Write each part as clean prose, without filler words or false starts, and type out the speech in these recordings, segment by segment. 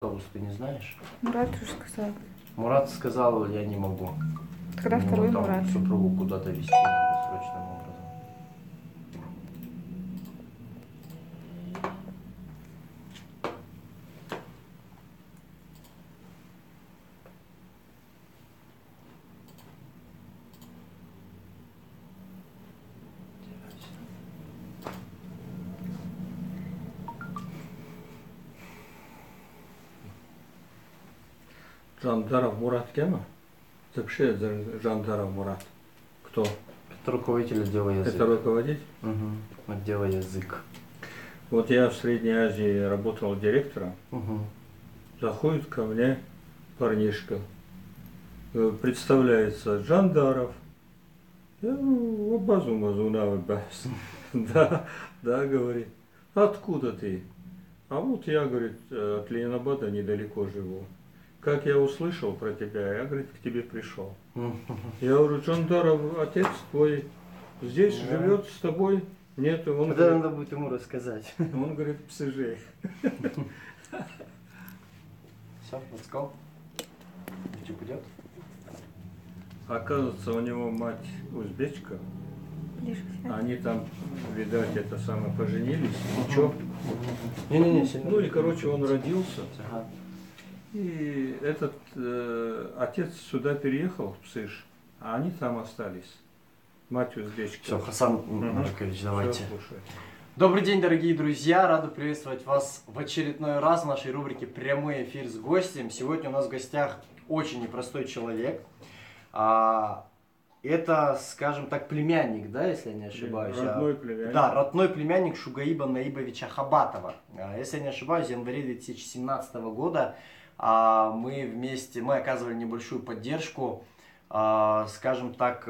Автобус ты не знаешь? Мурат уже сказал. Мурат сказал, я не могу. Тогда второй Там Мурат. супругу куда-то везти надо срочным образом. Жандаров Мурат кем? Вообще Жандаров Мурат. Кто? Это руководитель отдела язык. Это руководитель? Угу. Отдела язык. Вот я в Средней Азии работал директором. Угу. Заходит ко мне парнишка. Представляется Жандаров. Я базу Да, говорит. Откуда ты? А вот я, говорит, от Ленинабада недалеко живу. Как я услышал про тебя, я, говорит, к тебе пришел. Я говорю, Жандаров, отец твой здесь живет с тобой? Нет, он Это говорит, надо будет ему рассказать. он говорит, в ПСЖ. Все, подскал. YouTube идет. Оказывается, у него мать узбечка. Ближе сядь. Они там, видать, это самое, поженились. Ничего. Не-не-не, сильно. Ну и, короче, он родился. Ага. И этот отец сюда переехал, в ПСЖ, а они там остались. Мать узбечка. Все, Хасан Маркович, давайте. Всё, слушай. Добрый день, дорогие друзья! Рады приветствовать вас в очередной раз в нашей рубрике «Прямой эфир с гостем». Сегодня у нас в гостях очень непростой человек. Это, скажем так, племянник, да, если я не ошибаюсь? Родной племянник. Да, родной племянник Шугаиба Наибовича Хабатова. Если я не ошибаюсь, в январе 2017 года мы оказывали небольшую поддержку. Скажем так,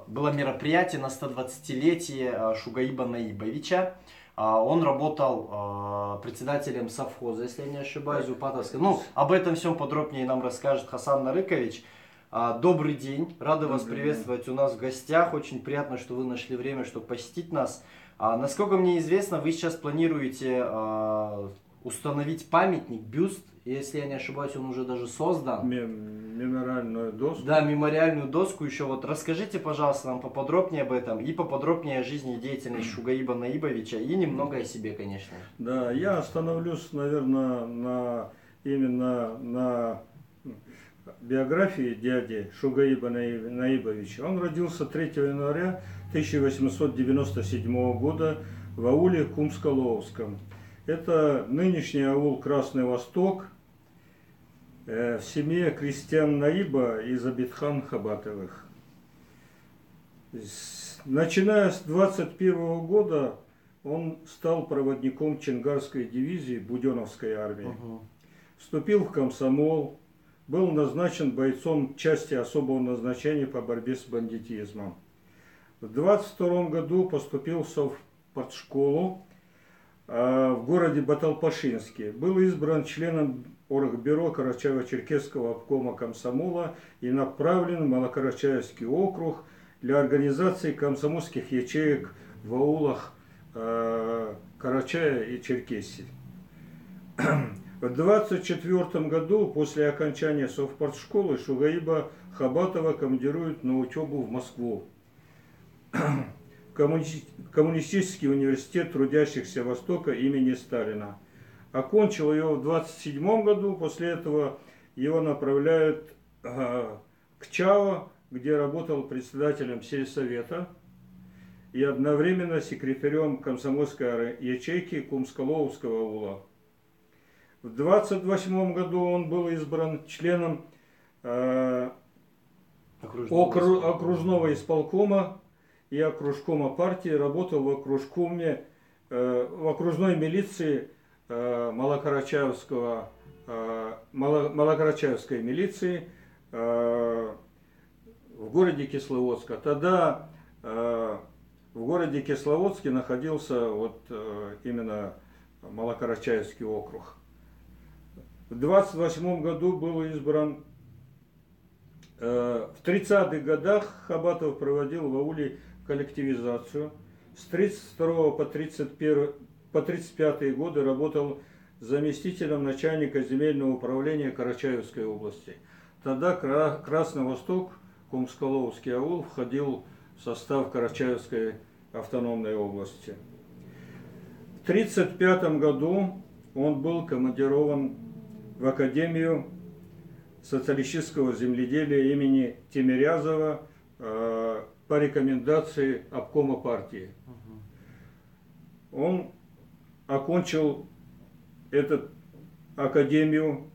было мероприятие на 120-летие Шугаиба Наибовича. Он работал председателем совхоза, если я не ошибаюсь, Упатовска. Ну, об этом всем подробнее нам расскажет Хасан Нарыкович. Добрый день, рады вас приветствовать у нас в гостях. Очень приятно, что вы нашли время, чтобы посетить нас. Насколько мне известно, вы сейчас планируете установить памятник, бюст, если я не ошибаюсь, он уже даже создан. Мемориальную доску. Да, мемориальную доску еще. Вот расскажите, пожалуйста, нам поподробнее об этом и поподробнее о жизни и деятельности Шугаиба Наибовича и немного о себе, конечно. Да, я остановлюсь, наверное, именно на биографии дяди Шугаиба Наибовича. Он родился 3 января 1897 года в ауле Кумсколовском. Это нынешний аул Красный Восток, в семье крестьян Наиба и Забитхан Хабатовых. Начиная с 21 года он стал проводником Чонгарской дивизии Буденновской армии. Вступил в комсомол, был назначен бойцом части особого назначения по борьбе с бандитизмом. В 22 году поступил в совпартшколу в городе Баталпашинске. Был избран членом Оргбюро Карачаево-Черкесского обкома комсомола и направлен в Малокарачаевский округ для организации комсомольских ячеек в аулах Карачая и Черкесии. В 24 году, после окончания совпартшколы, Шугаиба Хабатова командируют на учебу в Москву. Коммунистический университет трудящихся Востока имени Сталина. Окончил его в 27 году, после этого его направляют к ЧАО, где работал председателем сельсовета и одновременно секретарем комсомольской ячейки Кумсколовского аула. В 28 году он был избран членом окружного исполкома и окружкома партии, работал в окружной милиции Малокарачаевской милиции в городе Кисловодска. Тогда в городе Кисловодске находился именно Малокарачаевский округ. В 28 году был избран. В 30-х годах Хабатов проводил в ауле коллективизацию. С 32 по 35 годы работал заместителем начальника земельного управления Карачаевской области. Тогда Красный-Восток, Кумсколовский аул, входил в состав Карачаевской автономной области. В 1935 году он был командирован в Академию социалистического земледелия имени Тимирязева по рекомендации обкома партии. Он окончил эту академию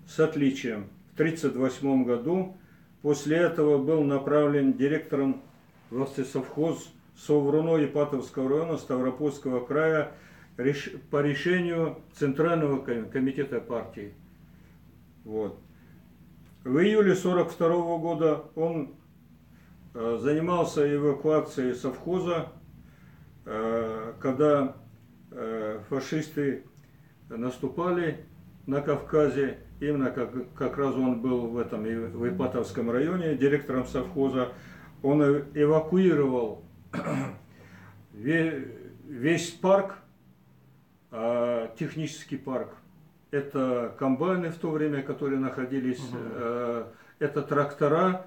с отличием в 1938 году. После этого был направлен директором в совхоз Совруно-Ипатовского района Ставропольского края по решению Центрального комитета партии. Вот. В июле 1942 года он занимался эвакуацией совхоза, когда фашисты наступали на Кавказе. Именно как раз он был в Ипатовском районе директором совхоза. Он эвакуировал весь парк, технический парк. Это комбайны в то время, которые находились, это трактора.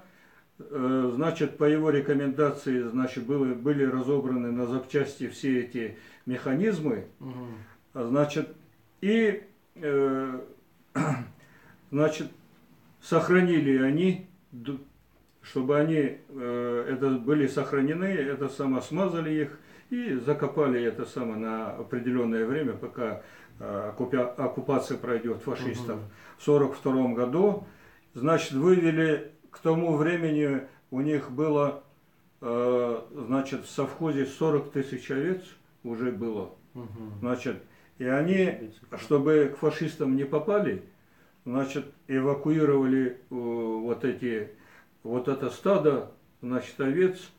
Значит, по его рекомендации, значит, были разобраны на запчасти все эти механизмы. Значит, и значит, сохранили они, чтобы они были сохранены, смазали их и закопали на определенное время, пока оккупация пройдет фашистов. В 1942 году, значит, вывели, к тому времени у них было, значит, в совхозе 40 тысяч овец уже было. Значит, и они, чтобы к фашистам не попали, значит, эвакуировали вот это стадо, значит, овец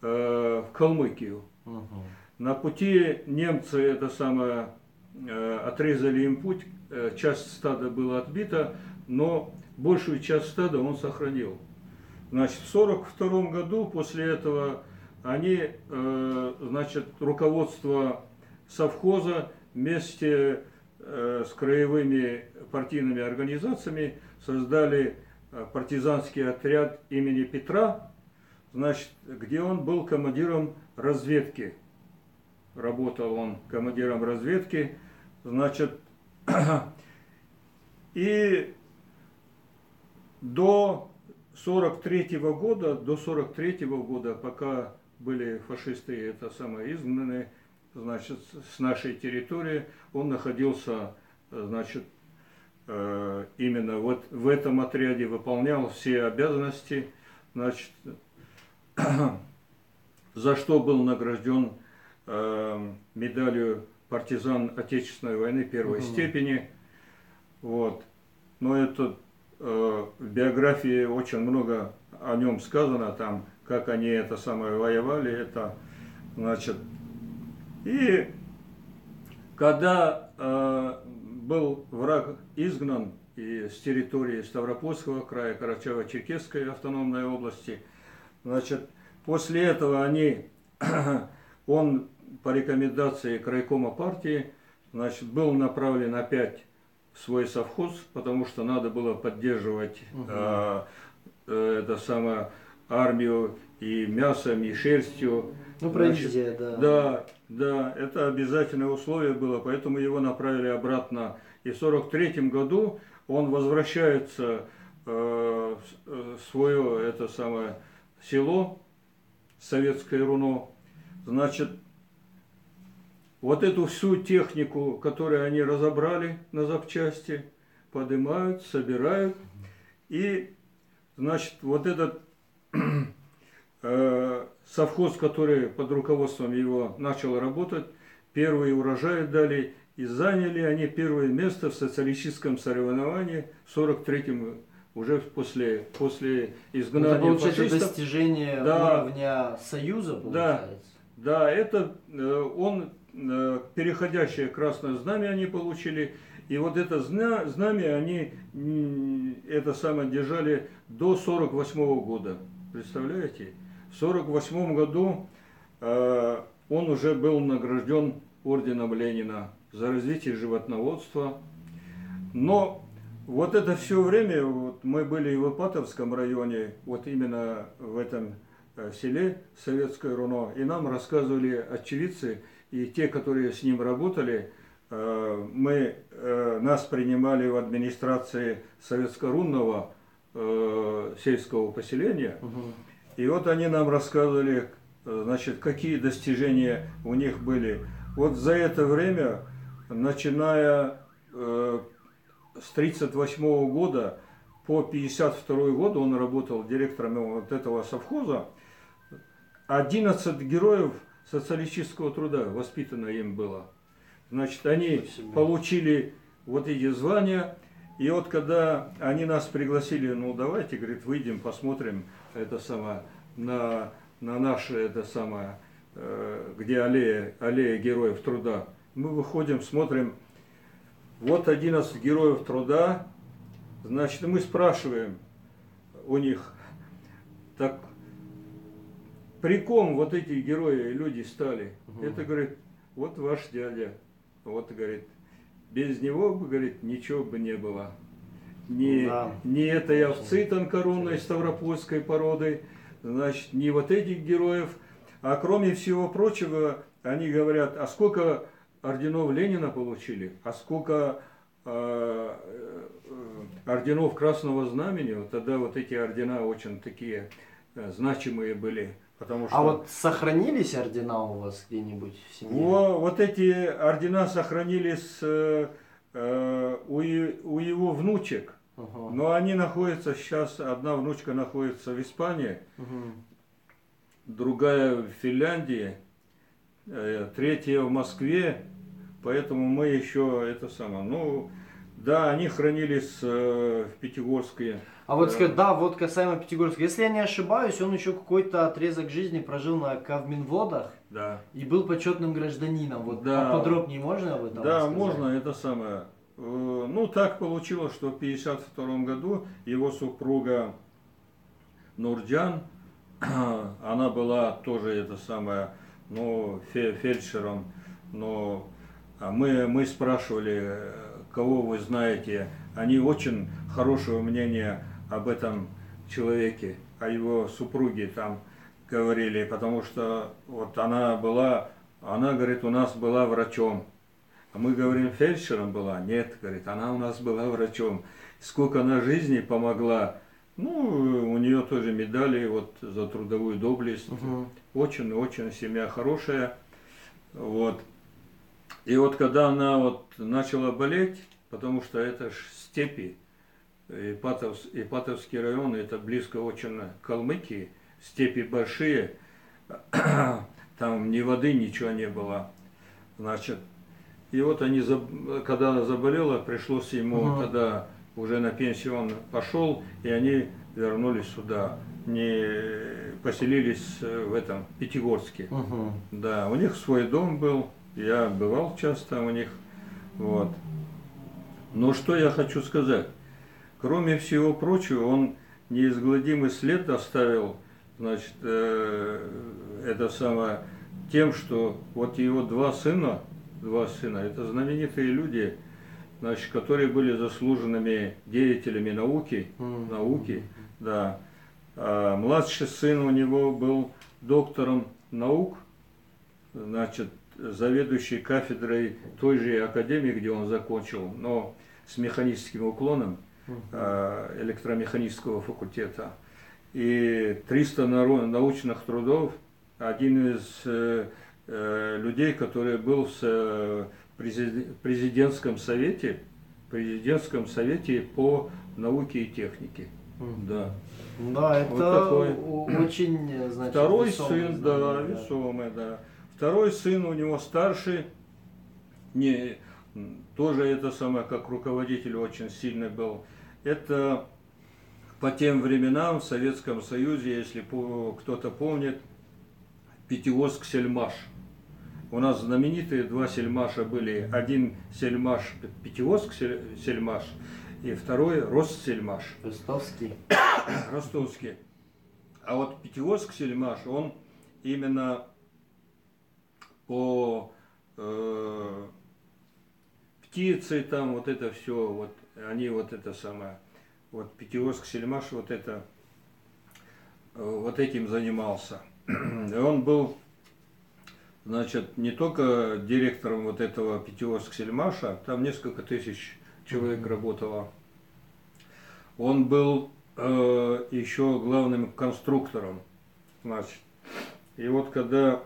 в Калмыкию. На пути немцы отрезали им путь, часть стада была отбита, но большую часть стада он сохранил. Значит, в 1942 году после этого они, значит, руководство совхоза вместе с краевыми партийными организациями создали партизанский отряд имени Петра, значит, где он был командиром разведки. Работал он командиром разведки, значит, и до 43 года, пока были фашисты изгнаны, значит, с нашей территории, он находился, значит, именно вот в этом отряде, выполнял все обязанности, значит, за что был награжден медалью партизан Отечественной войны первой степени. Вот. Но это в биографии очень много о нем сказано, там, как они воевали, значит. И когда был враг изгнан с территории Ставропольского края, Карачаево-Черкесской автономной области, значит, после этого он по рекомендации крайкома партии, значит, был направлен опять в свой совхоз, потому что надо было поддерживать армию и мясом, и шерстью. Ну, провизия, да. Да, это обязательное условие было, поэтому его направили обратно. И в 1943 году он возвращается в свое село, Советское Руно. Значит, вот эту всю технику, которую они разобрали на запчасти, поднимают, собирают. И, значит, вот этот совхоз, который под руководством его начал работать, первые урожаи дали, и заняли они первое место в социалистическом соревновании в 1943-м, уже после изгнания это, получается, фашистов. достижение уровня Союза, получается? Да, это он переходящее красное знамя они получили, и вот это знамя они держали до 1948 года. Представляете? В 1948 году он уже был награжден орденом Ленина за развитие животноводства. Но вот это все время, вот мы были в Ипатовском районе, вот именно в этом селе Советское Руно, и нам рассказывали очевидцы, и те, которые с ним работали, нас принимали в администрации Советско-Рунного сельского поселения, и вот они нам рассказывали, значит, какие достижения у них были. Вот за это время, начиная с 1938 года по 1952 год, он работал директором вот этого совхоза, 11 героев социалистического труда воспитано им было. Значит, они получили вот эти звания, и вот когда они нас пригласили, ну давайте, говорит, выйдем, посмотрим это самое, на наше это самое, где аллея героев труда. Мы выходим, смотрим, вот 11 героев труда, значит, мы спрашиваем у них, так при ком вот эти герои люди стали? Это, говорит, вот ваш дядя. Вот, говорит, без него, говорит, ничего бы не было. Ни этой овцы тонкорунной ставропольской породы, значит, ни вот этих героев. А кроме всего прочего, они говорят, а сколько орденов Ленина получили, а сколько орденов Красного Знамени. Вот тогда вот эти ордена очень такие значимые были. Потому что... А вот сохранились ордена у вас где-нибудь в семье? Вот эти ордена сохранились у его внучек. Но они находятся сейчас, одна внучка находится в Испании, другая в Финляндии, третья в Москве. Поэтому мы еще это самое. Ну, да, они хранились в Пятигорске. А вот сказать, да, вот касаемо Пятигорска. Если я не ошибаюсь, он еще какой-то отрезок жизни прожил на Кавминводах. Да. И был почетным гражданином. Вот да. Поподробнее можно об этом Да, рассказать? можно, это самое. Ну, так получилось, что в 1952 году его супруга Нурджан, она была тоже это самое, ну, фельдшером, но мы спрашивали, кого вы знаете. Они очень хорошего мнения об этом человеке, о его супруге там говорили, потому что вот она говорит, у нас была врачом. А мы говорим, фельдшером была? Нет, говорит, она у нас была врачом. Сколько она жизни помогла. Ну, у нее тоже медали вот за трудовую доблесть. Очень-очень семья хорошая. Вот. И вот когда она вот начала болеть, потому что это ж степи, Ипатовский район, это близко очень к Калмыкии, степи большие, там ни воды, ничего не было. Значит, и вот они, когда она заболела, пришлось ему, когда уже на пенсию он пошел, и они вернулись сюда, не поселились в этом Пятигорске. Да, у них свой дом был, я бывал часто у них, вот. Но что я хочу сказать, кроме всего прочего, он неизгладимый след оставил, значит, это самое, тем, что вот его два сына, это знаменитые люди, значит, которые были заслуженными деятелями науки, да. А младший сын у него был доктором наук, значит, заведующий кафедрой той же академии, где он закончил, но с механическим уклоном электромеханического факультета. И 300 научных трудов. Один из людей, который был в президентском совете по науке и технике. Да. Да, это вот очень, значит, второй весомый сын, знамение, да, весомый, да. Второй сын у него старший, тоже это самое, как руководитель очень сильный был. Это по тем временам в Советском Союзе, если кто-то помнит, Пятигорск-Сельмаш. У нас знаменитые два сельмаша были. Один сельмаш Пятигорск-Сельмаш и второй Россельмаш. Ростовский. А вот Пятигорск-Сельмаш, он именно по птицы, там вот это все, вот они вот это самое, вот Пятигорск, Сельмаш, вот это, вот этим занимался. И он был, значит, не только директором вот этого Пятигорск-Сельмаша, там несколько тысяч человек работало. Он был еще главным конструктором, значит. И вот когда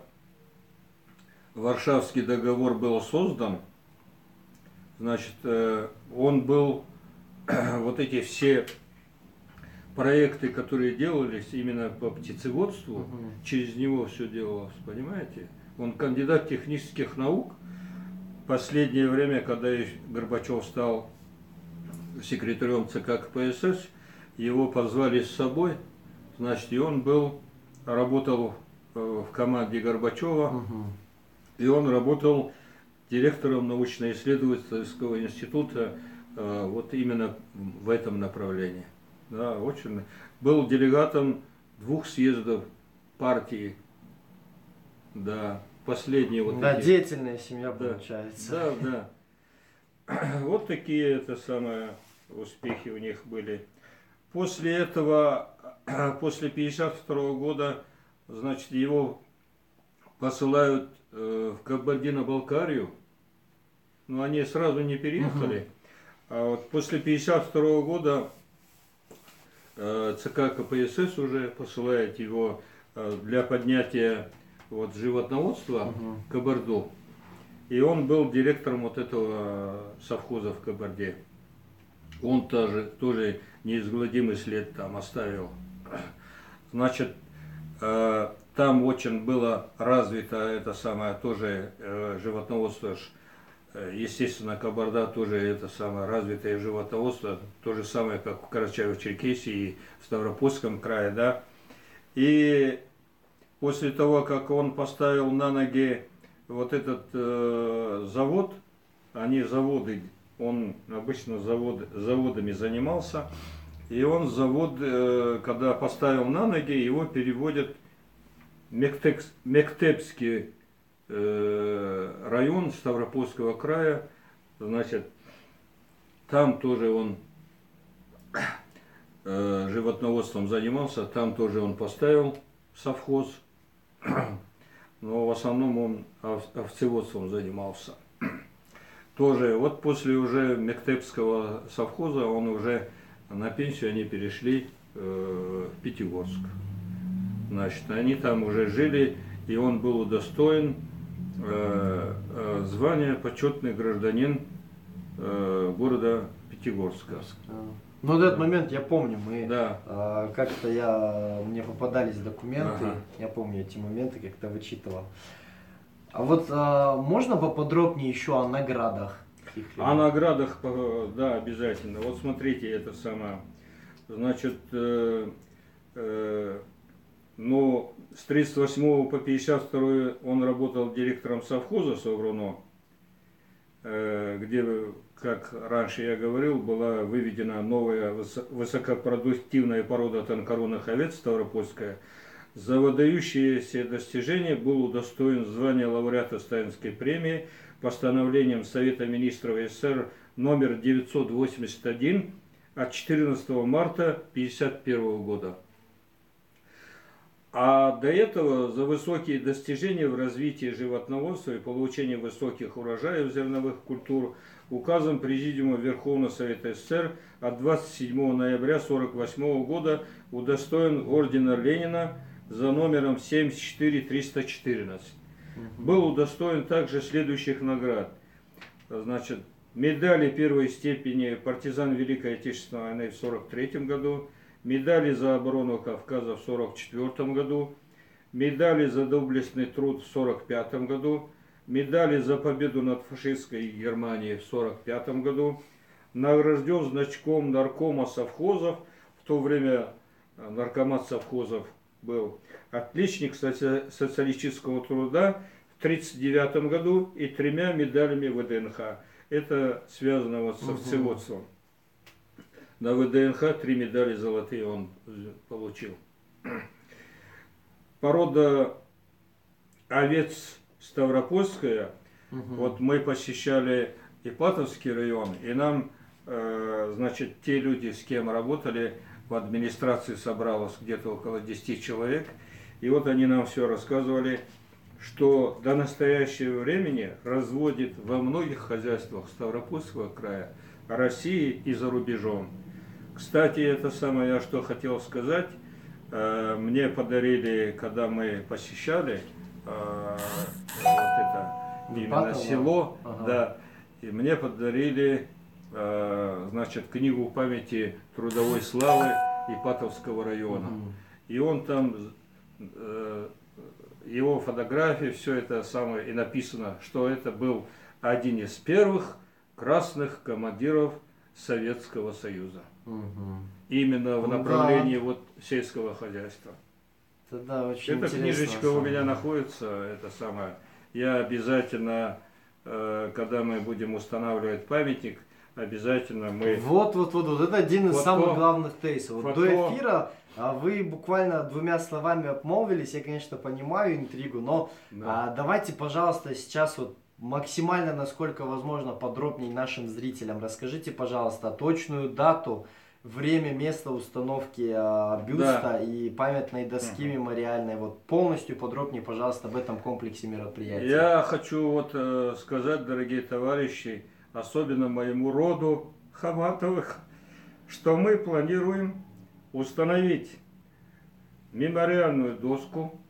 Варшавский договор был создан, значит, он был, вот эти все проекты, которые делались именно по птицеводству, через него все делалось, понимаете? Он кандидат технических наук. Последнее время, когда Горбачев стал секретарем ЦК КПСС, его позвали с собой, значит, и он работал в команде Горбачева, и он работал директором научно-исследовательского института вот именно в этом направлении. Да, очень. Был делегатом 2 съездов партии. Да, последние вот Да, эти. деятельная семья Да, получается. да, да. Вот такие это самое успехи у них были. После этого, после 1952 года, значит, его посылают в Кабардино-Балкарию. Но они сразу не переехали. А вот после 1952 года ЦК КПСС уже посылает его для поднятия вот животноводства в Кабарду. И он был директором вот этого совхоза в Кабарде. Он тоже неизгладимый след там оставил. Значит, там очень было развито это самое тоже животноводство. Естественно, Кабарда тоже это самое развитое животноводство, то же самое, как в Карачаево-Черкесии и в Ставропольском крае, да. И после того, как он поставил на ноги вот этот завод, он обычно заводами занимался, и он завод, когда поставил на ноги, его переводят в Мектепский район Ставропольского края, значит, там тоже он животноводством занимался, там тоже он поставил совхоз, но в основном он овцеводством занимался. Тоже вот после уже Мектепского совхоза он уже на пенсию они перешли в Пятигорск. Значит, они там уже жили, и он был удостоен звания почетный гражданин города Пятигорска. Ну, в этот момент я помню, Да. как-то мне попадались документы, я помню эти моменты, как-то вычитывал. А вот можно поподробнее еще о наградах? О наградах, да, обязательно. Вот смотрите, это самое, значит, ну, с 1938 по 1952 он работал директором совхоза Совруно, где, как раньше я говорил, была выведена новая высокопродуктивная порода тонкорунных овец Ставропольская. За выдающиеся достижения был удостоен звания лауреата Сталинской премии постановлением Совета министров СССР номер 981 от 14 марта 1951 года. А до этого за высокие достижения в развитии животноводства и получении высоких урожаев зерновых культур указом Президиума Верховного Совета СССР от 27 ноября 1948 года удостоен ордена Ленина за номером 74314. Был удостоен также следующих наград. Значит, медали первой степени партизан Великой Отечественной войны в 1943 году, медали за оборону Кавказа в 1944 году, медали за доблестный труд в 1945 году, медали за победу над фашистской Германией в 1945 году, награжден значком наркома совхозов, в то время наркомат совхозов был отличник социалистического труда в 1939 году и 3 медалями ВДНХ. Это связано вот с овцеводством. На ВДНХ 3 медали золотые он получил. Порода овец ставропольская. Вот мы посещали Ипатовский район, и нам, значит, те люди, с кем работали, в администрации собралось где-то около 10 человек, и вот они нам все рассказывали, что до настоящего времени разводит во многих хозяйствах Ставропольского края, России и за рубежом. Кстати, это самое, я что хотел сказать, мне подарили, когда мы посещали вот это именно село, Ага. да, и мне подарили, значит, книгу памяти трудовой славы Ипатовского района. И он там, его фотографии, все это самое, и написано, что это был один из первых красных командиров Советского Союза. Именно в Ну направлении вот сельского хозяйства. Это да, очень Эта интересно, книжечка на у самом меня деле. находится, это самое. Я обязательно, когда мы будем устанавливать памятник, обязательно мы... Вот. Это один из Вот самых то- главных тезисов. Вот вот до то- эфира вы буквально двумя словами обмолвились. Я, конечно, понимаю интригу, но Да. давайте, пожалуйста, сейчас вот максимально, насколько возможно, подробнее нашим зрителям расскажите, пожалуйста, точную дату, время, место установки бюста Да. и памятной доски мемориальной. Вот полностью подробнее, пожалуйста, об этом комплексе мероприятий. Я хочу вот сказать, дорогие товарищи, особенно моему роду Хаматовых, что мы планируем установить мемориальную доску.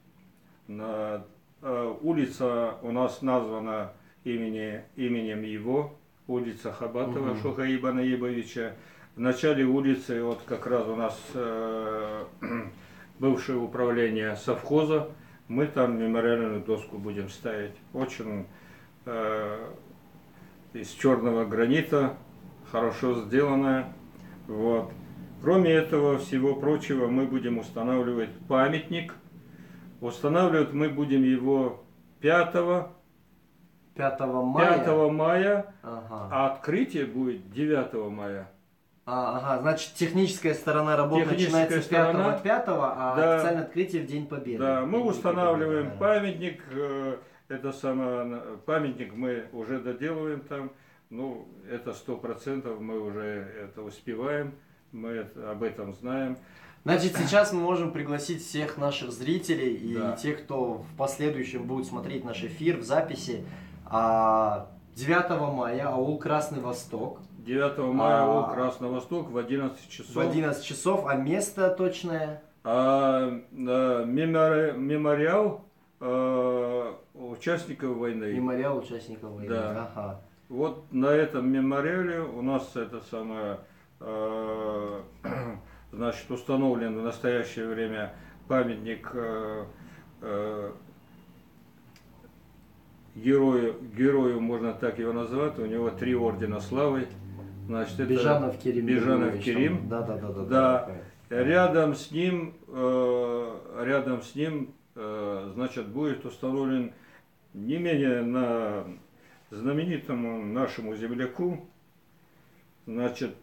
Улица у нас названа именем его, улица Хабатова Шухаиба Наибовича. В начале улицы, вот как раз у нас бывшее управление совхоза, мы там мемориальную доску будем ставить. Очень из черного гранита, хорошо сделанная. Вот. Кроме этого всего прочего, мы будем устанавливать памятник. Устанавливать мы будем его 5 5 мая. мая, а открытие будет 9 мая. Ага, значит, техническая сторона работы Техническая начинается сторона, 5-го, а да. официальное открытие в День Победы. Да, мы День устанавливаем Победы, памятник, это самое, памятник мы уже доделываем там, ну, это 100% мы уже это успеваем, мы об этом знаем. Значит, сейчас мы можем пригласить всех наших зрителей и Да. тех, кто в последующем будет смотреть наш эфир в записи. 9 мая аул Красный Восток 9 мая аул Красный Восток в 11 часов. в 11 часов, а место точное? Мемориал участников войны. Мемориал участников войны. Да. Ага. Вот на этом мемориале у нас это самое, значит, установлен в настоящее время памятник герою, можно так его назвать, у него 3 ордена славы. Значит, это Бежанов Керим. Бежанов Егорович, Керим. Да. Да. Рядом с ним, значит, будет установлен не менее на знаменитому нашему земляку, значит,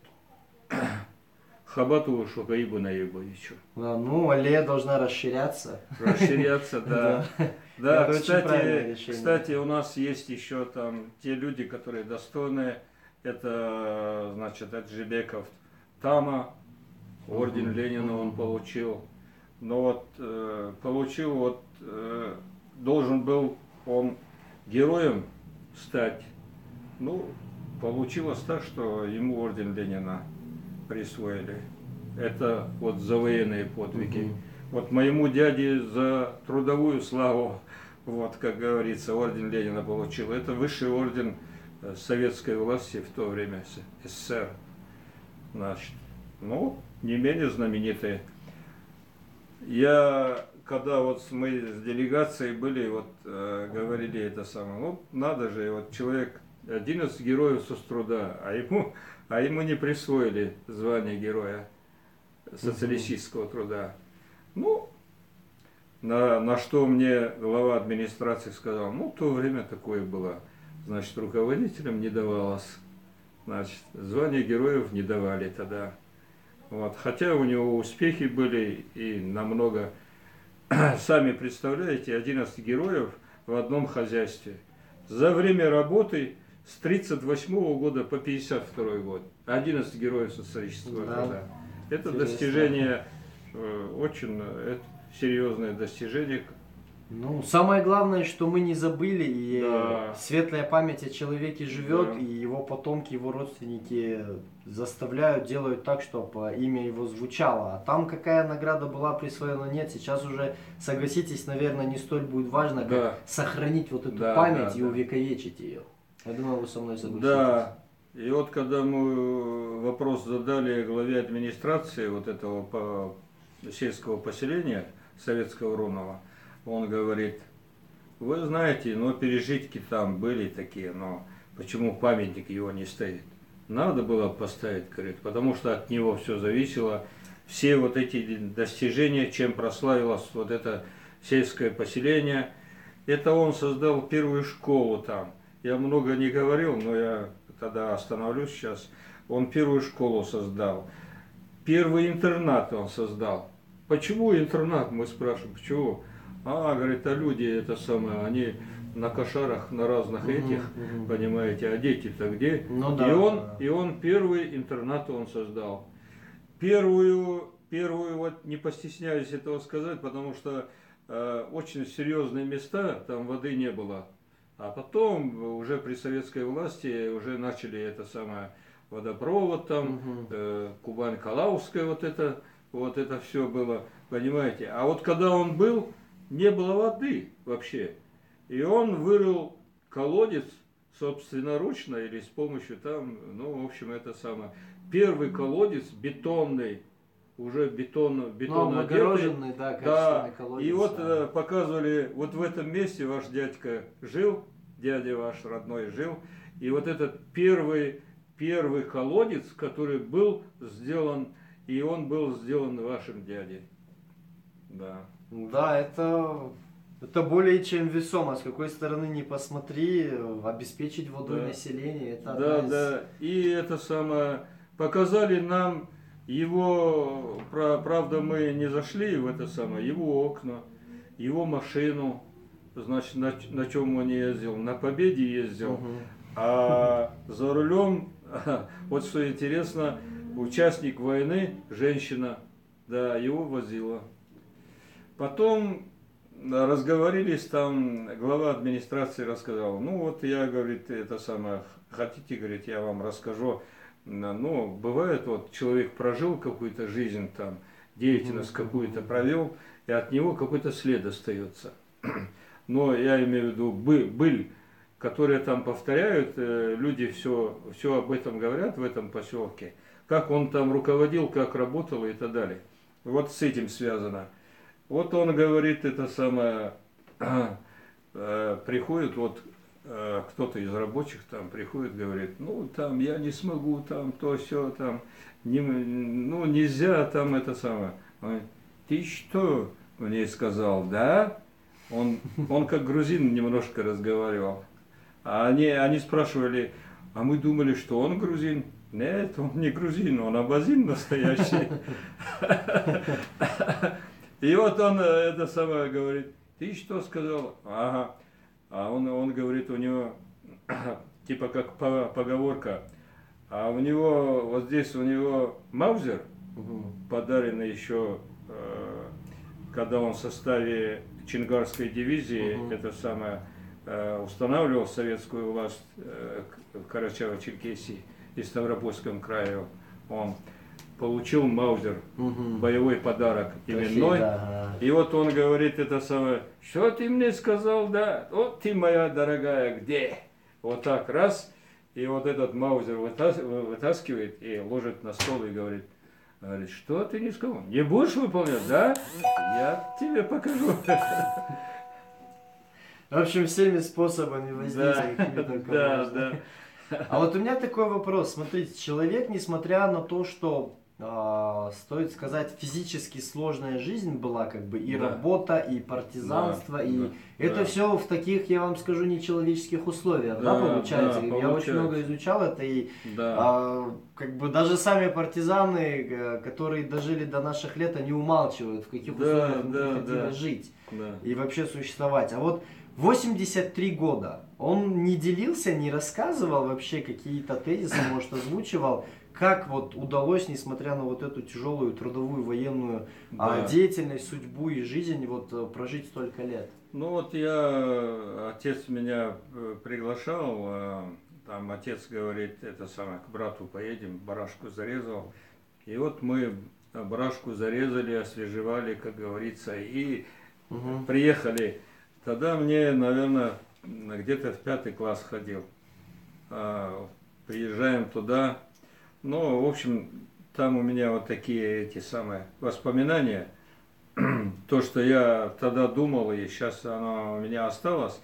Хабатову Шухаибу Наибовичу. Да, ну, аллея должна расширяться. Расширяться, да. Да, Да, это очень правильное решение. кстати, у нас есть еще там те люди, которые достойны. Это, значит, Аджибеков Тама, орден Ленина он получил. Но вот получил, должен был он героем стать. Ну, получилось так, что ему орден Ленина присвоили. Это вот за военные подвиги. Вот моему дяде за трудовую славу, вот, как говорится, орден Ленина получил. Это высший орден советской власти в то время, СССР. Значит, ну, не менее знаменитые. Я, когда вот мы с делегацией были, вот говорили это самое, ну, надо же, вот человек, один из героев соцтруда, а ему не присвоили звание героя социалистического труда. Ну, на что мне глава администрации сказал, ну, в то время такое было. Значит, руководителям не давалось. Значит, звание героев не давали тогда. Вот. Хотя у него успехи были и намного. Сами представляете, 11 героев в одном хозяйстве. За время работы с 1938 года по 1952 год. 11 героев социалистического Да. труда. Это Интересно. достижение, очень серьезное достижение. Ну, самое главное, что мы не забыли, и Да. светлая память о человеке живет, Да. и его потомки, его родственники заставляют, делают так, чтобы имя его звучало. А там какая награда была присвоена, нет, сейчас уже, согласитесь, наверное, не столь будет важно, как Да. сохранить вот эту Да, память да, и да. увековечить ее. Я думаю, вы со мной согласитесь. Да, и вот когда мы вопрос задали главе администрации вот этого сельского поселения Советского Ронова, он говорит, вы знаете, но пережитки там были такие, но почему памятник его не стоит? Надо было поставить, говорит, потому что от него все зависело, все вот эти достижения, чем прославилось вот это сельское поселение, это он создал первую школу там. Я много не говорил, но я тогда остановлюсь сейчас. Он первую школу создал. Первый интернат он создал. Почему интернат, мы спрашиваем, почему? Говорит, люди это самое, они на кошарах, на разных этих, понимаете, а дети-то где? Ну да. И он первый интернат он создал. Первую, вот не постесняюсь этого сказать, потому что очень серьезные места, там воды не было. А потом, уже при советской власти, уже начали это самое водопровод там, Кубань-Калауская, вот это все было, понимаете. А вот когда он был, не было воды вообще. И он вырыл колодец собственноручно или с помощью там, ну, в общем, это самое. Первый колодец бетонный, уже облагороженный, да, качественный колодец. И вот показывали, вот в этом месте ваш дядька жил, дядя ваш родной жил, и вот этот первый колодец, который был сделан, и он был сделан вашим дядей. Да. Да, это более чем весомо. С какой стороны не посмотри, обеспечить водой Да. население. Это Да, одна из- да. И это самое, показали нам его, правда, мы не зашли в это самое, его окна, его машину, значит, на чем он ездил, на Победе ездил, а за рулем, вот что интересно, участник войны, женщина, да, его возила. Потом разговорились, там глава администрации рассказал, ну вот я, говорит, это самое, хотите, говорит, я вам расскажу. Ну, бывает, вот человек прожил какую-то жизнь, там, деятельность какую-то провел, и от него какой-то след остается. Но я имею в виду быль, которые там повторяют, люди все об этом говорят в этом поселке, как он там руководил, как работал и так далее. Вот с этим связано. Вот он говорит, это самое, приходит, вот кто-то из рабочих там приходит, говорит, ну там я не смогу, там то все там, ну нельзя там это самое. Он говорит, ты что мне сказал, да? Он как грузин немножко разговаривал. А они спрашивали, а мы думали, что он грузин. Нет, он не грузин, он абазин настоящий. И вот он это самое говорит, ты что сказал? Ага. А он говорит, у него, типа как поговорка, а у него, вот здесь у него маузер, подаренный еще, когда он в составе Чингарской дивизии, это самое, устанавливал советскую власть в Карачаево-Черкесии и Ставропольском крае, он получил маузер, боевой подарок именной. Да. И вот он говорит это самое, что ты мне сказал, да? Вот ты, моя дорогая, где? Вот так, раз, и вот этот маузер вытаскивает и ложит на стол и говорит, что ты не сказал? Не будешь выполнять, да? Я тебе покажу. В общем, всеми способами воздействия, какими только можно. Да. А вот у меня такой вопрос. Смотрите, человек, несмотря на то, что стоит сказать, физически сложная жизнь была, как бы, и Да. работа, и партизанство, Да, и да, это да. все в таких, я вам скажу, нечеловеческих условиях, да, Да, получается? да, Я получается. очень много изучал это, и Да. как бы даже сами партизаны, которые дожили до наших лет, они умалчивают, в каких Да, условиях им да, приходилось да. жить Да. и вообще существовать. А вот 83 года, он не делился, не рассказывал вообще какие-то тезисы, может, озвучивал, как вот удалось, несмотря на вот эту тяжелую трудовую военную Да. деятельность, судьбу и жизнь, вот прожить столько лет. Ну вот отец меня приглашал, там отец говорит, это самое, к брату поедем, барашку зарезал. И вот мы барашку зарезали, освежевали, как говорится, и Мгм. приехали. Тогда мне, наверное, где-то в 5 класс ходил. Приезжаем туда. Ну, в общем, там у меня вот такие эти самые воспоминания. То, что я тогда думал, и сейчас оно у меня осталось.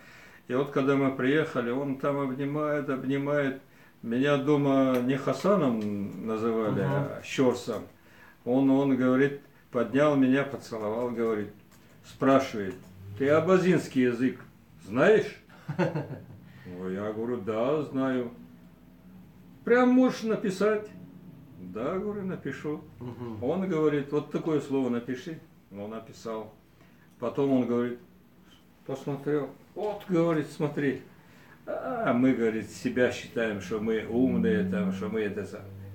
И вот когда мы приехали, он там обнимает, обнимает. Меня дома не Хасаном называли, а Щорсом. Он говорит, поднял меня, поцеловал, говорит, спрашивает, ты абазинский язык знаешь? Ой, я говорю, да, знаю. Прям можешь написать? Да, говорю, напишу. Мгм. Он говорит, вот такое слово напиши. Ну, написал. Потом он говорит, посмотрел, вот, говорит, смотри. А мы, говорит, себя считаем, что мы умные, там, что мы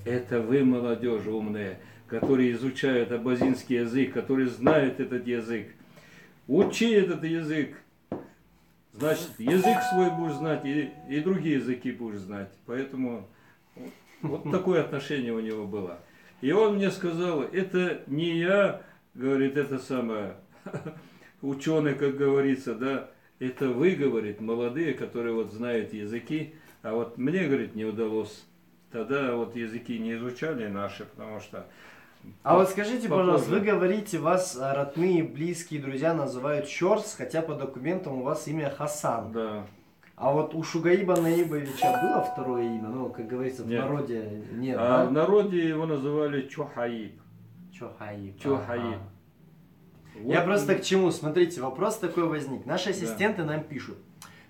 это вы, молодежь, умные, которые изучают абазинский язык, которые знают этот язык. Учи этот язык. Значит, язык свой будешь знать, и другие языки будешь знать. Поэтому вот такое отношение у него было. И он мне сказал, это не я, говорит, это самое, ученый, как говорится, да, это вы, говорит, молодые, которые вот знают языки, а вот мне, говорит, не удалось. Тогда вот языки не изучали наши, потому что... А вот скажите, пожалуйста, вы попозже. говорите, вас родные, близкие, друзья называют Щорс, хотя по документам у вас имя Хасан. Да. А вот у Шугаиба Наибовича было второе имя? Ну, как говорится, в Нет. народе нет, А да? в народе его называли Чохаиб. Чохаиб. Чохаиб. Ага. Вот Я просто к чему? Смотрите, вопрос такой возник. Наши ассистенты нам пишут.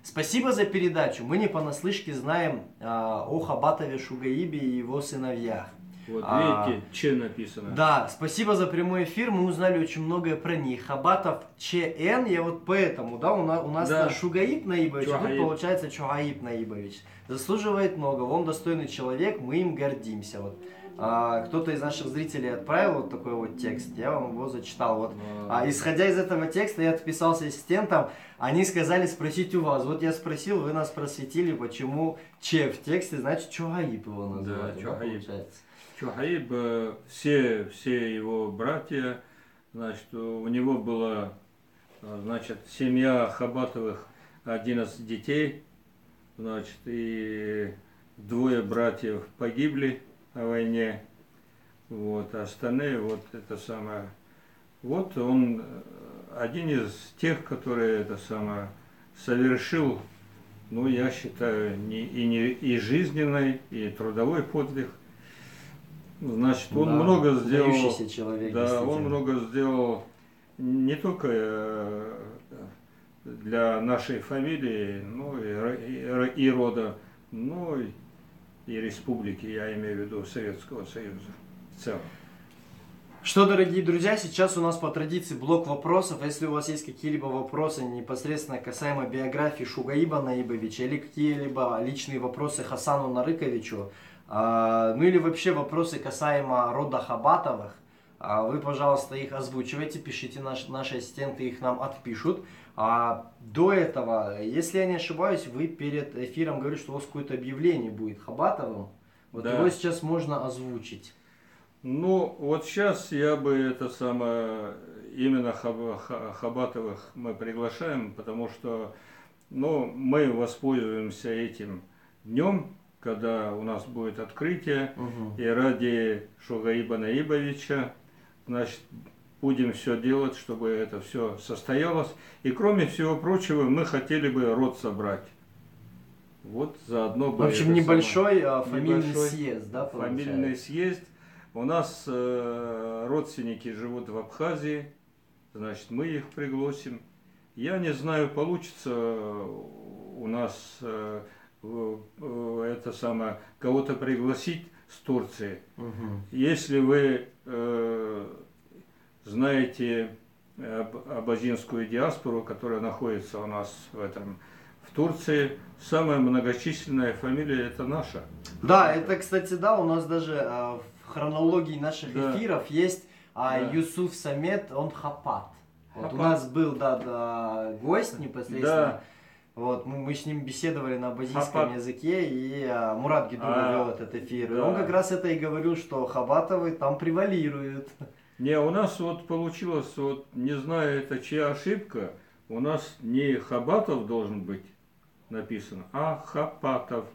Спасибо за передачу. Мы не понаслышке знаем о Хабатове Шугаибе и его сыновьях. Вот А, видите, Че написано. Да, спасибо за прямой эфир. Мы узнали очень многое про них. Хабатов ЧН, я вот поэтому, да, у нас Да. Шугаиб Наибович, а тут Чохаиб. получается Чохаиб Наибович. Заслуживает много, он достойный человек, мы им гордимся. Вот. Кто-то из наших зрителей отправил вот такой вот текст, я вам его зачитал. Вот. Исходя из этого текста, я отписался ассистентам, они сказали спросить у вас. Вот я спросил, вы нас просветили, почему Че в тексте, значит Чохаиб его называют, да, Чохаиб. получается. Чохаиб, все его братья, значит, у него была, значит, семья Хабатовых, 11 детей, значит, и 2 братьев погибли на войне, вот, а остальные, вот, это самое, вот он один из тех, которые, это самое, совершил, ну, я считаю, и жизненный, и трудовой подвиг. Значит, он Да, много сделал, выдающийся человек, да, он действительно. много сделал не только для нашей фамилии, ну и рода, ну и республики, я имею в виду Советского Союза в целом. Что, дорогие друзья, сейчас у нас по традиции блок вопросов. Если у вас есть какие-либо вопросы непосредственно касаемо биографии Шугаиба Наибовича или какие-либо личные вопросы Хасану Нарыковичу, ну или вообще вопросы касаемо рода Хабатовых, вы, пожалуйста, их озвучивайте, пишите, наши ассистенты их нам отпишут. До этого, если я не ошибаюсь, вы перед эфиром говорили, что у вас какое-то объявление будет Хабатовым. Вот Да. его сейчас можно озвучить. Ну, вот сейчас я бы это самое, именно Хабатовых мы приглашаем, потому что, ну, мы воспользуемся этим днем, когда у нас будет открытие, и ради Шугаиба Наибовича, значит, будем все делать, чтобы это все состоялось. И кроме всего прочего, мы хотели бы род собрать. Вот заодно бы... В общем, это небольшой самое, фамильный небольшой съезд, да, получается? фамильный съезд. У нас родственники живут в Абхазии, значит, мы их пригласим. Я не знаю, получится у нас это самое, кого-то пригласить с Турции. Если вы знаете абазинскую диаспору, которая находится у нас в Турции, самая многочисленная фамилия это наша. Да, это, кстати, да, у нас даже в хронологии наших Да. эфиров есть Да. Юсуф Самет, он хапат. Вот у Хапат. нас был, да, гость непосредственно. Да. Вот, мы с ним беседовали на абазинском Хапат. языке, и Мурат Гидуна вел этот эфир. И да. он как раз это и говорил, что хабатовы там превалируют. Не, у нас вот получилось, вот не знаю, это чья ошибка, у нас не Хабатов должен быть написано, а Хапатов.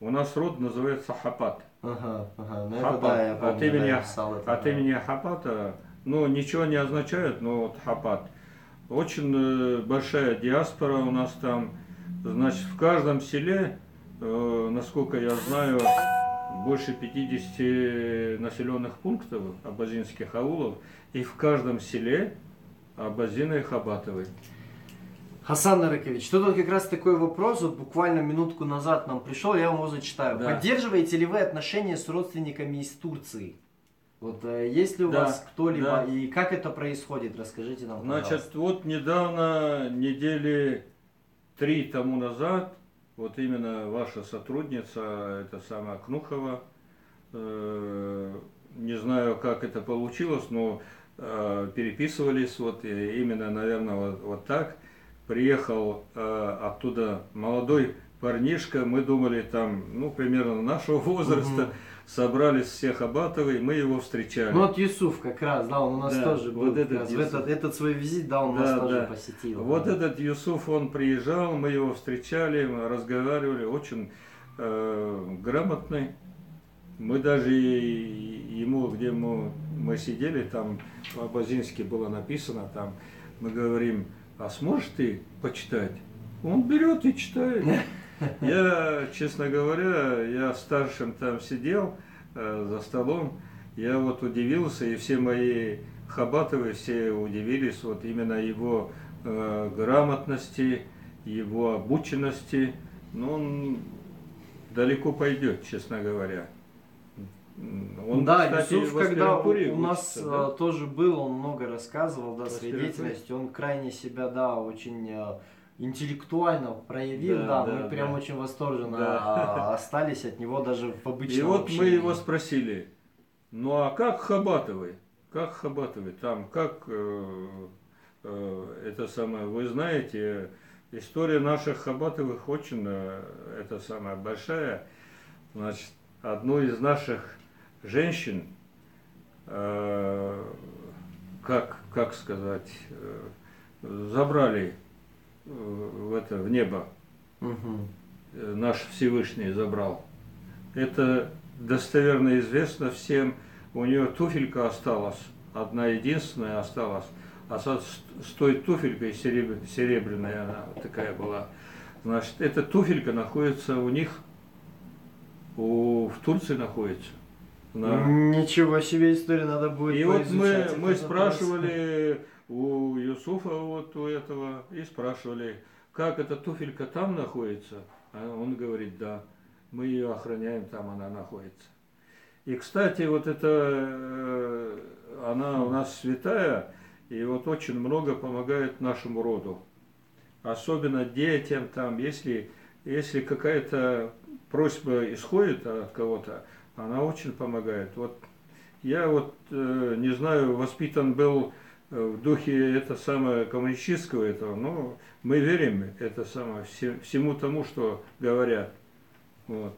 У нас род называется Хапат. Ага, ну это Хапат. да, я помню, От да, имени, я писал это, от да. имени Хапата, ну ничего не означает, но вот Хапат. Очень большая диаспора у нас там, значит, в каждом селе, насколько я знаю, больше 50 населенных пунктов абазинских аулов, и в каждом селе абазины Хабатовы. Хасан Наракович, тут как раз такой вопрос, вот буквально минутку назад нам пришел, я вам его зачитаю. Да. Поддерживаете ли вы отношения с родственниками из Турции? Вот есть ли у Да, вас кто-либо, да. и как это происходит, расскажите нам, Значит, пожалуйста. вот недавно, недели 3 тому назад, вот именно ваша сотрудница, это самая Кнухова, не знаю, как это получилось, но переписывались, вот именно, наверное, вот так. Приехал оттуда молодой парнишка, мы думали там, ну, примерно нашего возраста, собрались все Хабатовы, мы его встречали. Ну вот Юсуф как раз, да, он у нас Да, тоже был, вот этот как раз в Юсуф. этот свой визит, да, он Да, нас тоже да. посетил. Вот да. этот Юсуф, он приезжал, мы его встречали, мы разговаривали, очень грамотный. Мы даже ему, где мы сидели, там по-абазински было написано, там мы говорим, а сможешь ты почитать? Он берет и читает. Я, честно говоря, я старшим там сидел за столом, я вот удивился, и все мои Хабатовы все удивились вот именно его грамотности, его обученности. Но он далеко пойдет, честно говоря. Он, да, кстати, Юсуф, в когда аспирантуре у нас учится, да? тоже был, он много рассказывал, да, В своей аспирантуре? деятельностью, он крайне себя, да, очень интеллектуально проявил, Да, да, да, мы прям да. очень восторженно Да. остались от него даже в обычном И вот мы общении. его спросили, ну а как Хабатовы? Как Хабатовы? Там, как это самое, вы знаете, история наших Хабатовых очень, это самая большая. Значит, одну из наших женщин, как сказать, забрали в небо. Мгм. Наш Всевышний забрал. Это достоверно известно всем. У нее туфелька осталась, одна единственная осталась. А с той туфелькой серебряная она такая была. Значит, эта туфелька находится у них, в Турции находится. Ничего себе история, надо будет И вот поизучать мы этот вопрос. спрашивали у Юсуфа, вот у этого, и спрашивали, как эта туфелька там находится. А он говорит, да, мы ее охраняем, там она находится. И, кстати, вот это, она у нас святая, и вот очень много помогает нашему роду. Особенно детям там, если какая-то просьба исходит от кого-то, она очень помогает. Вот я вот, не знаю, воспитан был в духе это самое коммунистического этого, но мы верим это самое всему тому, что говорят. Вот.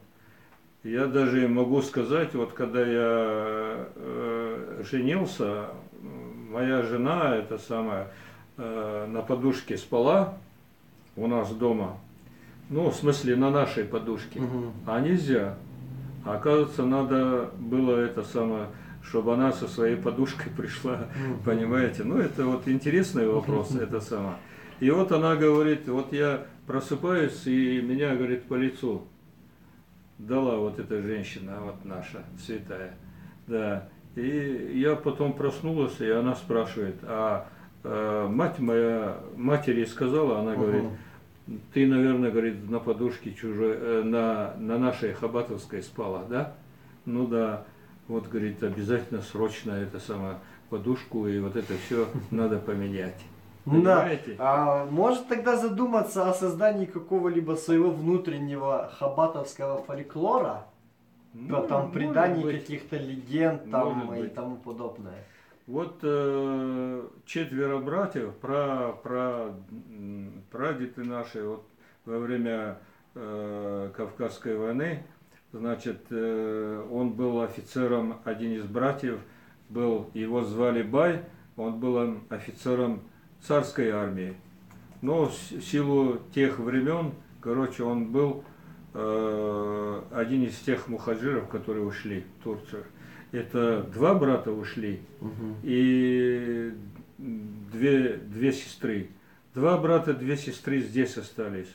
Я даже могу сказать, вот когда я женился, моя жена это самое на подушке спала у нас дома, ну в смысле на нашей подушке, а нельзя. А оказывается, надо было это самое, чтобы она со своей подушкой пришла, понимаете? Ну, это вот интересный вопрос, это самое. И вот она говорит, вот я просыпаюсь, и меня, говорит, по лицу дала вот эта женщина, вот наша, святая. Да. И я потом проснулась, и она спрашивает, мать моя, матери сказала, она говорит, ты, наверное, говорит, на подушке чужой, на нашей Хабатовской спала, да? Ну да, вот, говорит, обязательно срочно это самое подушку, и вот это все надо поменять. Понимаете? Да. Может тогда задуматься о создании какого-либо своего внутреннего хабатовского фольклора? Ну, Там преданий быть. каких-то легенд там, Может и быть. тому подобное. Вот 4 братьев, прадеды наши, вот во время Кавказской войны, значит, он был офицером, один из братьев был, его звали Бай, он был офицером царской армии. Но в силу тех времен, короче, он был один из тех мухаджиров, которые ушли в Турцию. Это 2 брата ушли и 2 сестры. 2 брата, 2 сестры здесь остались.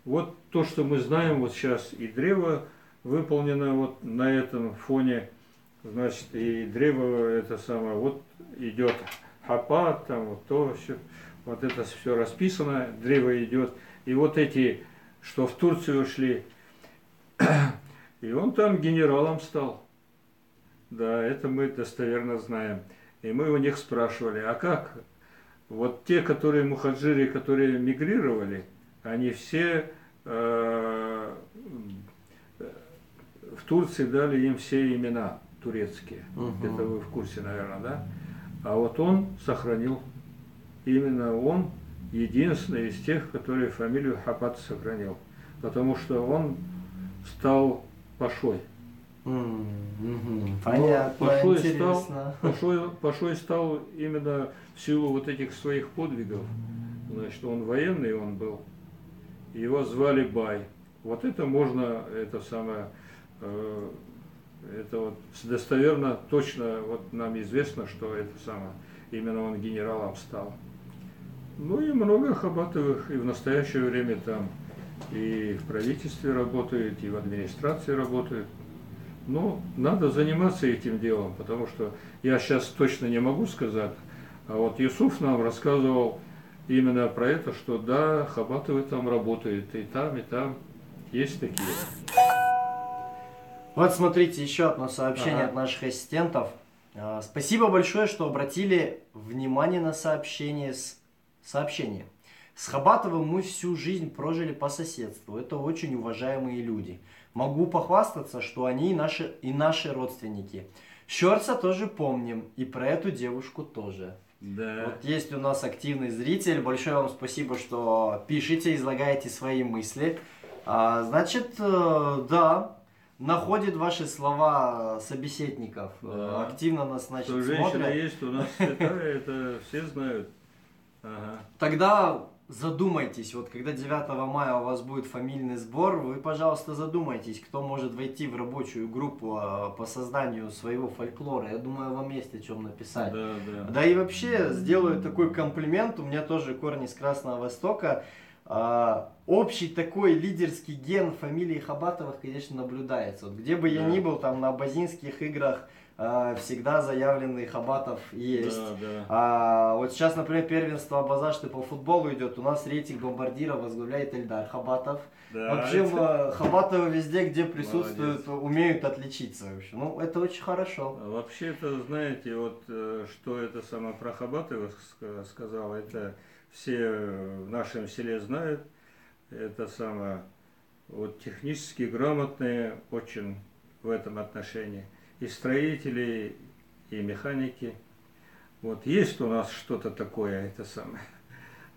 Вот то, что мы знаем вот сейчас, и древо выполнено вот на этом фоне, значит, и древо это самое, вот идет хапат, там вот то все, вот это все расписано, древо идет. И вот эти, что в Турцию ушли, и он там генералом стал. Да, это мы достоверно знаем. И мы у них спрашивали, а как? Вот те, которые мухаджиры, которые мигрировали, они все в Турции дали им все имена турецкие. Это вы в курсе, наверное, да? А вот он сохранил, именно он единственный из тех, который фамилию Хапат сохранил. Потому что он стал пашой. Понятно, интересно. Пашой стал именно в силу вот этих своих подвигов. Значит, он военный он был. Его звали Бай. Вот это можно, это самое, это вот достоверно, точно вот нам известно, что это самое, именно он генералом стал. Ну и много Хабатовых и в настоящее время там и в правительстве работают, и в администрации работают. Но надо заниматься этим делом, потому что я сейчас точно не могу сказать, а вот Юсуф нам рассказывал именно про это, что да, Хабатовы там работают, и там есть такие. Вот смотрите, еще одно сообщение от наших ассистентов. Спасибо большое, что обратили внимание на сообщение. С Хабатовым мы всю жизнь прожили по соседству. Это очень уважаемые люди. Могу похвастаться, что они и наши родственники. Щорца тоже помним, и про эту девушку тоже. Да. Вот есть у нас активный зритель. Большое вам спасибо, что пишете, излагаете свои мысли. Значит, да, находит ваши слова собеседников. Да. Активно нас, значит, Что женщина смотрят. есть у нас святая, это все знают. Ага. Тогда задумайтесь, вот когда 9 мая у вас будет фамильный сбор, вы, пожалуйста, задумайтесь, кто может войти в рабочую группу по созданию своего фольклора. Я думаю, вам есть о чем написать. Да, да. Да и вообще сделаю такой комплимент, у меня тоже корни с Красного Востока. Общий такой лидерский ген фамилии Хабатовых, конечно, наблюдается. Вот где бы я ни был, там на абазинских играх всегда заявленный Хабатов есть. Да, да. Вот сейчас, например, первенство Абазашты по футболу идет. У нас рейтинг бомбардира возглавляет Эльдар Хабатов. Да, В общем, это... Хабатовы везде, где присутствуют, Молодец. умеют отличиться. В общем. Ну, это очень хорошо. Вообще-то, знаете, вот что это самое про Хабатова сказал, это все в нашем селе знают. Это самое, вот технически грамотные очень в этом отношении. И строители, и механики. Вот есть у нас что-то такое, это самое.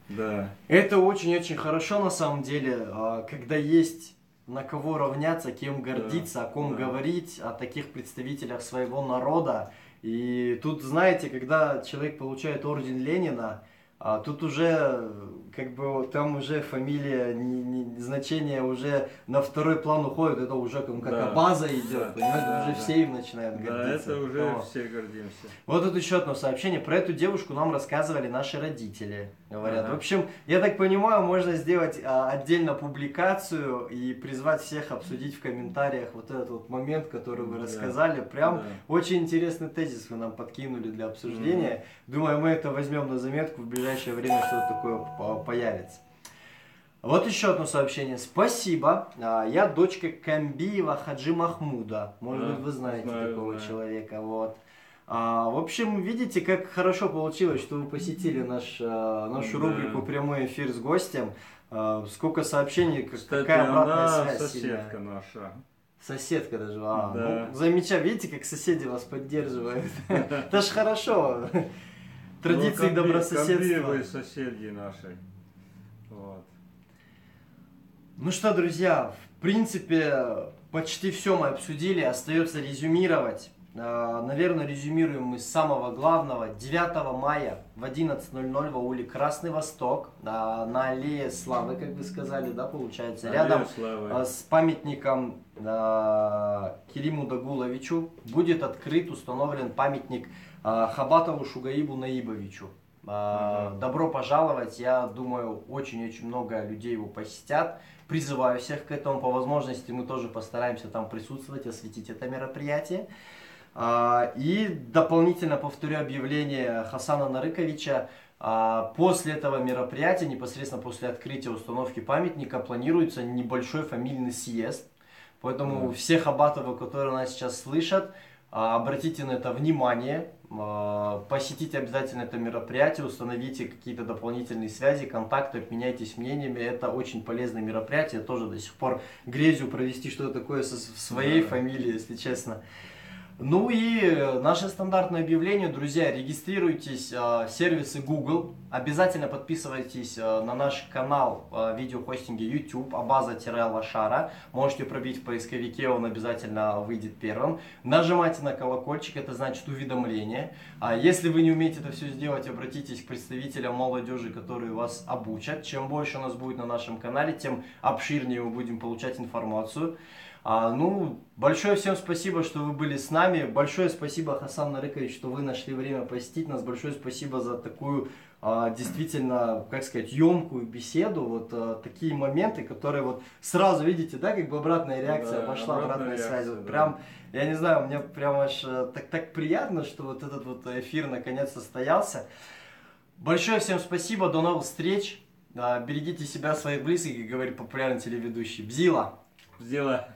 Да. Это очень-очень хорошо на самом деле, когда есть на кого равняться, кем гордиться, о ком говорить, о таких представителях своего народа. И тут, знаете, когда человек получает орден Ленина, Тут уже, как бы, там уже фамилия, значение уже на второй план уходит, это уже как база идет, понимаете, уже все им начинают гордиться. Да, это уже все гордимся. Вот тут еще одно сообщение, про эту девушку нам рассказывали наши родители, говорят. В общем, я так понимаю, можно сделать отдельно публикацию и призвать всех обсудить в комментариях вот этот вот момент, который вы рассказали. Прям очень интересный тезис вы нам подкинули для обсуждения. Думаю, мы это возьмем на заметку в ближайшее время, что-то такое появится. Вот еще одно сообщение. Спасибо. Я дочка Камбиева Хаджи Махмуда. Может быть, вы знаете такого человека. Вот. В общем, видите, как хорошо получилось, что вы посетили нашу рубрику «Прямой эфир с гостем». Сколько сообщений, Кстати, какая обратная связь. Соседка наша. Соседка даже. Ну, замечательно. Видите, как соседи вас поддерживают. Это ж хорошо. Традиции добрососедства. Соседи наши. Вот. Ну что, друзья, в принципе, почти все мы обсудили. Остается резюмировать. Наверное, резюмируем мы с самого главного. 9 мая в 11:00 в ауле Красный Восток, на аллее Славы, как вы сказали, да, получается, рядом с памятником Кериму Дагуловичу будет открыт, установлен памятник Хабатову Шугаибу Наибовичу. Добро пожаловать, я думаю, очень-очень много людей его посетят. Призываю всех к этому, по возможности мы тоже постараемся там присутствовать, осветить это мероприятие. И дополнительно повторю объявление Хасана Нарыковича. После этого мероприятия, непосредственно после открытия установки памятника, планируется небольшой фамильный съезд. Поэтому все хабатовы, которые нас сейчас слышат, обратите на это внимание, посетите обязательно это мероприятие, установите какие-то дополнительные связи, контакты, обменяйтесь мнениями. Это очень полезное мероприятие. Я тоже до сих пор грезю провести что-то такое со своей фамилией, если честно. Ну и наше стандартное объявление, друзья, регистрируйтесь в сервисы Google, обязательно подписывайтесь на наш канал видеохостинга YouTube, Абаза-Лошара, можете пробить в поисковике, он обязательно выйдет первым. Нажимайте на колокольчик, это значит уведомление. Если вы не умеете это все сделать, обратитесь к представителям молодежи, которые вас обучат. Чем больше у нас будет на нашем канале, тем обширнее мы будем получать информацию. Большое всем спасибо, что вы были с нами. Большое спасибо, Хасан Нарыкович, что вы нашли время посетить нас. Большое спасибо за такую действительно, как сказать, емкую беседу. Вот такие моменты, которые вот сразу видите, да, как бы обратная реакция пошла, обратная связь. Вот прям, я не знаю, мне прям аж так приятно, что вот этот вот эфир наконец состоялся. Большое всем спасибо, до новых встреч. Берегите себя, своих близких, как говорит популярный телеведущий. Бзила! Бзила!